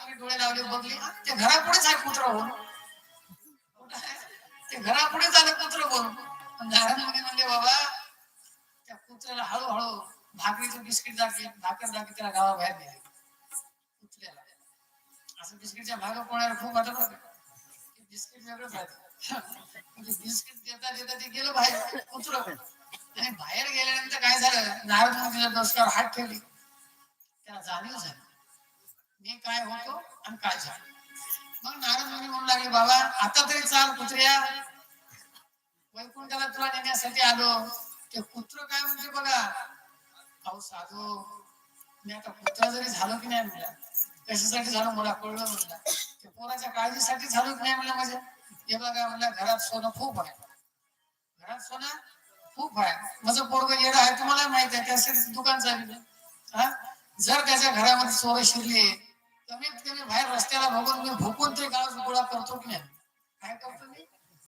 नारदांनी डोळे लावले, बघले ते घरापुढेच आहे कुत्र होऊन, ते घरापुढेच आलं कुत्र बोलून. नारायण मुनी म्हणले बाबा त्या कुत्र्याला हळूहळू भाकरीचं बिस्किट दाखले, भाकर दाखली, त्याला गावाबाहेर नेले. कुत्र्याला असं बिस्किटच्या भागा कोणाला खूप वाटत बिस्किट वेगळंच आहे. बिस्किट देता देता ते गेलं बाहेर कुत्र. आणि बाहेर गेल्यानंतर काय झालं, नारद मुनीच्या डोसक्यावर हात ठेवली, त्याला जाणीव झाली मी काय होतो आणि काय झालं. मग नारद मुनी म्हणू लागले बाबा आता तरी चाल कुत्र्या, वैकुंठाला तुला नेण्यासाठी आलो. ते कुत्र काय म्हणते बघा, अहो साधू मी आता कुत्रा जरी झालो की नाही म्हणला, कशासाठी झालो मला कळलं म्हणला, ते पोराच्या काळजीसाठी झालो की नाही म्हणलं. माझ्या हे बघा म्हणलं घरात सोनं खूप आहे, घरात सोनं खूप आहे, माझं पोरग येडं आहे तुम्हाला माहित आहे, त्यासाठी दुकान चाललं. हा जर त्याच्या घरामध्ये चोर शिरले, कमीत कमी बाहेर रस्त्याला बघून मी भुकून ते गाव गोळा करतो की नाही, काय करतो मी